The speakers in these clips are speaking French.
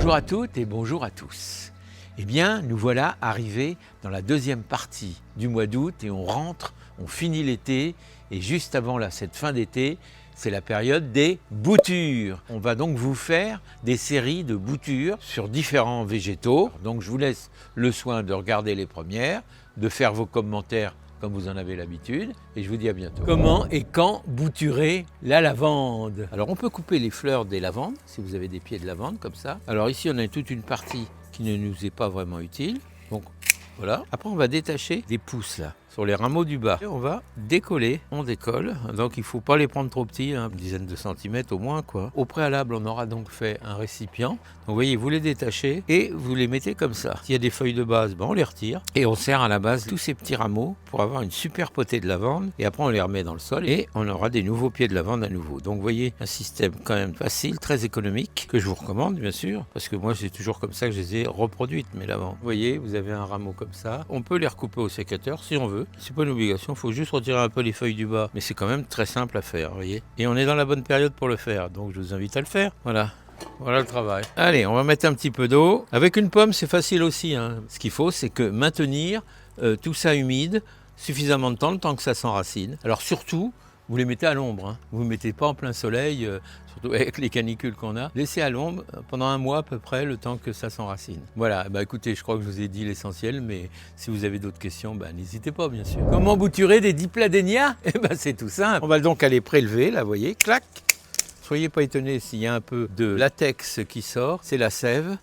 Bonjour à toutes et bonjour à tous. Eh bien, nous voilà arrivés dans la deuxième partie du mois d'août et on rentre, on finit l'été et juste avant cette fin d'été, c'est la période des boutures. On va donc vous faire des séries de boutures sur différents végétaux. Donc je vous laisse le soin de regarder les premières, de faire vos commentaires comme vous en avez l'habitude, et je vous dis à bientôt. Comment et quand bouturer la lavande? Alors on peut couper les fleurs des lavandes, si vous avez des pieds de lavande comme ça. Alors ici on a toute une partie qui ne nous est pas vraiment utile, donc voilà. Après on va détacher des pousses là, sur les rameaux du bas. Et on va décoller, on décolle, donc il ne faut pas les prendre trop petits, une dizaine de centimètres au moins quoi. Au préalable on aura donc fait un récipient, donc vous voyez vous les détachez et vous les mettez comme ça. S'il y a des feuilles de base, on les retire et on serre à la base tous ces petits rameaux pour avoir une super potée de lavande et après on les remet dans le sol et on aura des nouveaux pieds de lavande à nouveau. Donc vous voyez un système quand même facile, très économique, que je vous recommande bien sûr, parce que moi c'est toujours comme ça que je les ai reproduites mes lavandes. Vous voyez, vous avez un rameau comme ça, on peut les recouper au sécateur si on veut. C'est pas une obligation, il faut juste retirer un peu les feuilles du bas. Mais c'est quand même très simple à faire, vous voyez. Et on est dans la bonne période pour le faire, donc je vous invite à le faire. Voilà. Voilà le travail. Allez, on va mettre un petit peu d'eau. Avec une pomme, c'est facile aussi. Ce qu'il faut, c'est que maintenir tout ça humide suffisamment de temps, le temps que ça s'enracine. Alors surtout, vous les mettez à l'ombre. Vous ne mettez pas en plein soleil, surtout avec les canicules qu'on a. Laissez à l'ombre pendant un mois à peu près, le temps que ça s'enracine. Voilà, écoutez, je crois que je vous ai dit l'essentiel, mais si vous avez d'autres questions, n'hésitez pas bien sûr. Comment bouturer des dipladénias? C'est tout simple. On va donc aller prélever, là, vous voyez, clac. Soyez pas étonnés s'il y a un peu de latex qui sort, c'est la sève.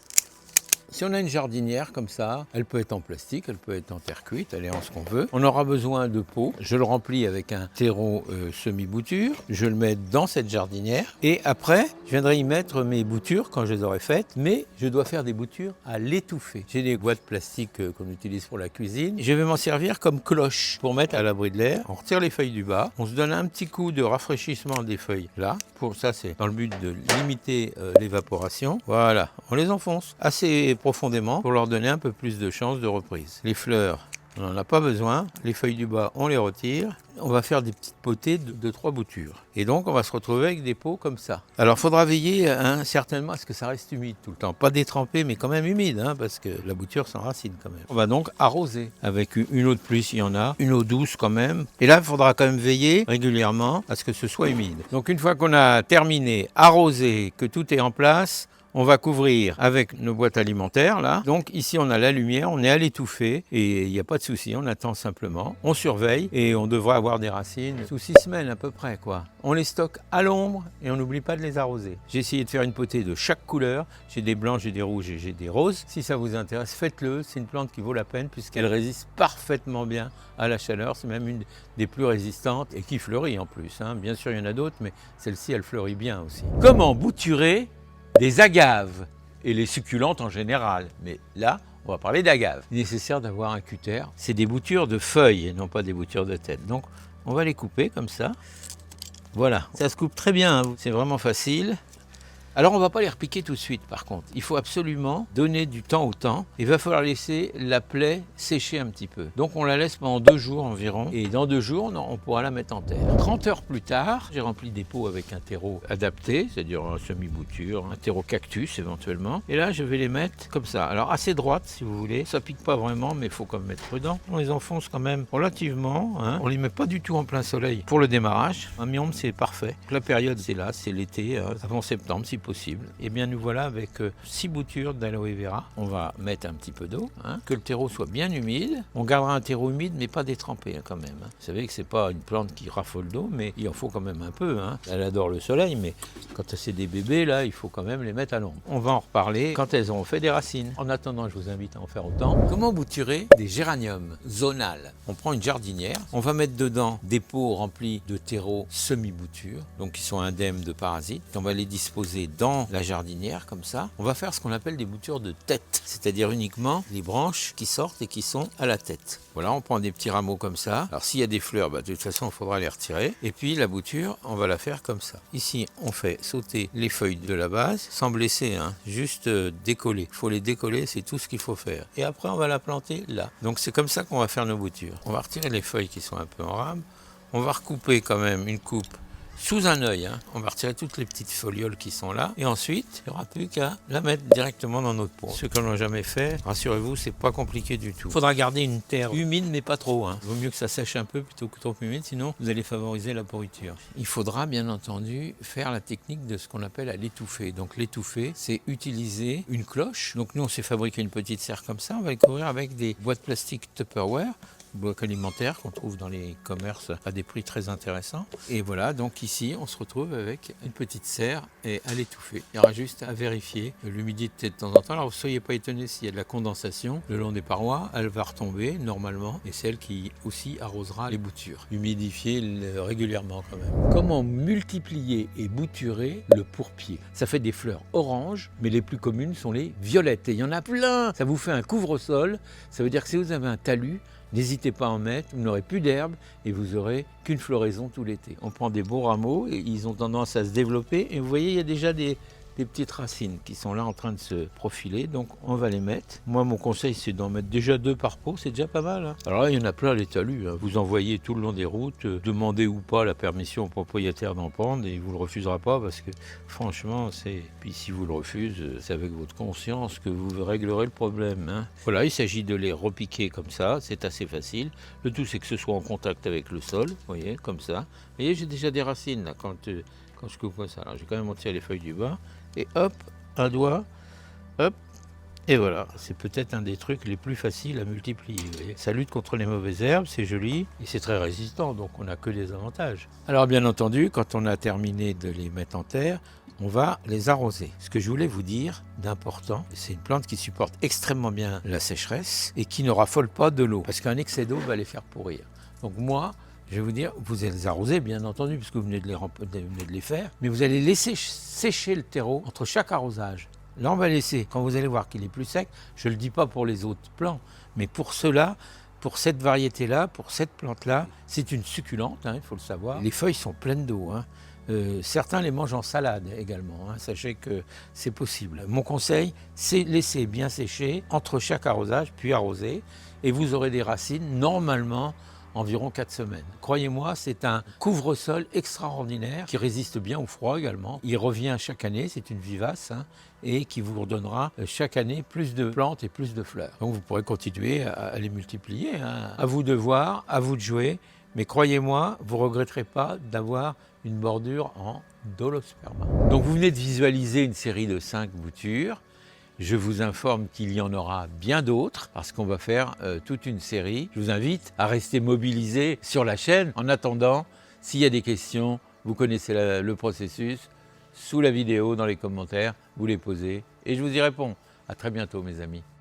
Si on a une jardinière comme ça, elle peut être en plastique, elle peut être en terre cuite, elle est en ce qu'on veut. On aura besoin de pot. Je le remplis avec un terreau semi-bouture. Je le mets dans cette jardinière. Et après, je viendrai y mettre mes boutures quand je les aurai faites. Mais je dois faire des boutures à l'étouffer. J'ai des boîtes plastiques qu'on utilise pour la cuisine. Je vais m'en servir comme cloche pour mettre à l'abri de l'air. On retire les feuilles du bas. On se donne un petit coup de rafraîchissement des feuilles là. Pour ça, c'est dans le but de limiter l'évaporation. Voilà, on les enfonce assez profondément pour leur donner un peu plus de chance de reprise. Les fleurs, on n'en a pas besoin. Les feuilles du bas, on les retire. On va faire des petites potées de 3 boutures. Et donc, on va se retrouver avec des pots comme ça. Alors, il faudra veiller certainement à ce que ça reste humide tout le temps. Pas détrempé, mais quand même humide, parce que la bouture s'enracine quand même. On va donc arroser avec une eau de pluie s'il y en a, une eau douce quand même. Et là, il faudra quand même veiller régulièrement à ce que ce soit humide. Donc, une fois qu'on a terminé, arrosé, que tout est en place, on va couvrir avec nos boîtes alimentaires là. Donc ici on a la lumière, on est à l'étouffer et il n'y a pas de souci, on attend simplement. On surveille et on devrait avoir des racines sous 6 semaines à peu près quoi. On les stocke à l'ombre et on n'oublie pas de les arroser. J'ai essayé de faire une potée de chaque couleur. J'ai des blancs, j'ai des rouges et j'ai des roses. Si ça vous intéresse, faites-le. C'est une plante qui vaut la peine puisqu'elle résiste parfaitement bien à la chaleur. C'est même une des plus résistantes et qui fleurit en plus. Bien sûr il y en a d'autres mais celle-ci elle fleurit bien aussi. Comment bouturer des agaves et les succulentes en général, mais là on va parler d'agaves. Il est nécessaire d'avoir un cutter, c'est des boutures de feuilles et non pas des boutures de tête. Donc on va les couper comme ça, voilà, ça se coupe très bien, c'est vraiment facile. Alors on ne va pas les repiquer tout de suite par contre, il faut absolument donner du temps au temps. Il va falloir laisser la plaie sécher un petit peu. Donc on la laisse pendant 2 jours environ et dans 2 jours on pourra la mettre en terre. 30 heures plus tard, j'ai rempli des pots avec un terreau adapté, c'est-à-dire un semi-bouture, un terreau cactus éventuellement. Et là je vais les mettre comme ça, alors assez droite si vous voulez, ça pique pas vraiment mais il faut quand même être prudent. On les enfonce quand même relativement, on les met pas du tout en plein soleil pour le démarrage. Un mi-ombre c'est parfait. La période c'est là, c'est l'été, avant septembre si possible. Et bien nous voilà avec 6 boutures d'aloe vera. On va mettre un petit peu d'eau, que le terreau soit bien humide. On gardera un terreau humide mais pas détrempé quand même. Vous savez que c'est pas une plante qui raffole d'eau mais il en faut quand même un peu. Elle adore le soleil mais quand c'est des bébés là il faut quand même les mettre à l'ombre. On va en reparler quand elles auront fait des racines. En attendant je vous invite à en faire autant. Comment bouturer des géraniums zonales? On prend une jardinière, on va mettre dedans des pots remplis de terreau semi-bouture, donc qui sont indemnes de parasites. On va les disposer dans la jardinière comme ça. On va faire ce qu'on appelle des boutures de tête, c'est-à-dire uniquement les branches qui sortent et qui sont à la tête. Voilà, on prend des petits rameaux comme ça. Alors s'il y a des fleurs, de toute façon il faudra les retirer. Et puis la bouture, on va la faire comme ça. Ici, on fait sauter les feuilles de la base, sans blesser, juste décoller. Il faut les décoller, c'est tout ce qu'il faut faire. Et après, on va la planter là. Donc c'est comme ça qu'on va faire nos boutures. On va retirer les feuilles qui sont un peu en rame. On va recouper quand même une coupe sous un œil. Hein. On va retirer toutes les petites folioles qui sont là. Et ensuite, il n'y aura plus qu'à la mettre directement dans notre pot. Ceux qui n'ont jamais fait, rassurez-vous, c'est pas compliqué du tout. Il faudra garder une terre humide, mais pas trop. Hein. Il vaut mieux que ça sèche un peu plutôt que trop humide, sinon vous allez favoriser la pourriture. Il faudra bien entendu faire la technique de ce qu'on appelle à l'étouffer. Donc l'étouffer, c'est utiliser une cloche. Donc nous, on s'est fabriqué une petite serre comme ça. On va les couvrir avec des boîtes plastiques Tupperware, blocs alimentaires qu'on trouve dans les commerces à des prix très intéressants. Et voilà, donc ici, on se retrouve avec une petite serre et à l'étouffer. Il y aura juste à vérifier l'humidité de temps en temps. Alors, ne soyez pas étonnés s'il y a de la condensation le long des parois. Elle va retomber normalement et c'est elle qui aussi arrosera les boutures. Humidifiez régulièrement quand même. Comment multiplier et bouturer le pourpier? Ça fait des fleurs oranges, mais les plus communes sont les violettes. Et il y en a plein. Ça vous fait un couvre-sol. Ça veut dire que si vous avez un talus, n'hésitez pas à en mettre, vous n'aurez plus d'herbe et vous aurez qu'une floraison tout l'été. On prend des beaux rameaux et ils ont tendance à se développer et vous voyez il y a déjà des petites racines qui sont là en train de se profiler, donc on va les mettre. Moi mon conseil c'est d'en mettre déjà 2 par pot, c'est déjà pas mal. Hein. Alors là il y en a plein les talus, hein. Vous en voyez tout le long des routes, demandez ou pas la permission au propriétaire d'en prendre et il vous le refusera pas parce que franchement c'est... Puis si vous le refusez, c'est avec votre conscience que vous réglerez le problème. Hein. Voilà, il s'agit de les repiquer comme ça, c'est assez facile. Le tout c'est que ce soit en contact avec le sol, vous voyez, comme ça. Vous voyez j'ai déjà des racines là quand je coupe ça. Alors j'ai quand même retiré les feuilles du bas. Et hop, un doigt, hop, et voilà. C'est peut-être un des trucs les plus faciles à multiplier. Vous voyez. Ça lutte contre les mauvaises herbes, c'est joli, et c'est très résistant, donc on n'a que des avantages. Alors bien entendu, quand on a terminé de les mettre en terre, on va les arroser. Ce que je voulais vous dire d'important, c'est une plante qui supporte extrêmement bien la sécheresse et qui ne raffole pas de l'eau, parce qu'un excès d'eau va les faire pourrir. Donc moi, je vais vous dire, vous allez les arroser, bien entendu, puisque vous venez de les faire, mais vous allez laisser sécher le terreau entre chaque arrosage. Là, on va laisser, quand vous allez voir qu'il est plus sec, je ne le dis pas pour les autres plants, mais pour ceux-là, pour cette variété-là, pour cette plante-là, c'est une succulente, hein, il faut le savoir. Les feuilles sont pleines d'eau. Hein. Certains les mangent en salade également, hein. Sachez que c'est possible. Mon conseil, c'est laisser bien sécher entre chaque arrosage, puis arroser, et vous aurez des racines normalement environ 4 semaines. Croyez-moi, c'est un couvre-sol extraordinaire qui résiste bien au froid également. Il revient chaque année, c'est une vivace, hein, et qui vous redonnera chaque année plus de plantes et plus de fleurs. Donc vous pourrez continuer à les multiplier. Hein. À vous de voir, à vous de jouer, mais croyez-moi, vous ne regretterez pas d'avoir une bordure en Dolosperma. Donc vous venez de visualiser une série de 5 boutures. Je vous informe qu'il y en aura bien d'autres parce qu'on va faire toute une série. Je vous invite à rester mobilisés sur la chaîne. En attendant, s'il y a des questions, vous connaissez le processus. Sous la vidéo, dans les commentaires, vous les posez et je vous y réponds. À très bientôt mes amis.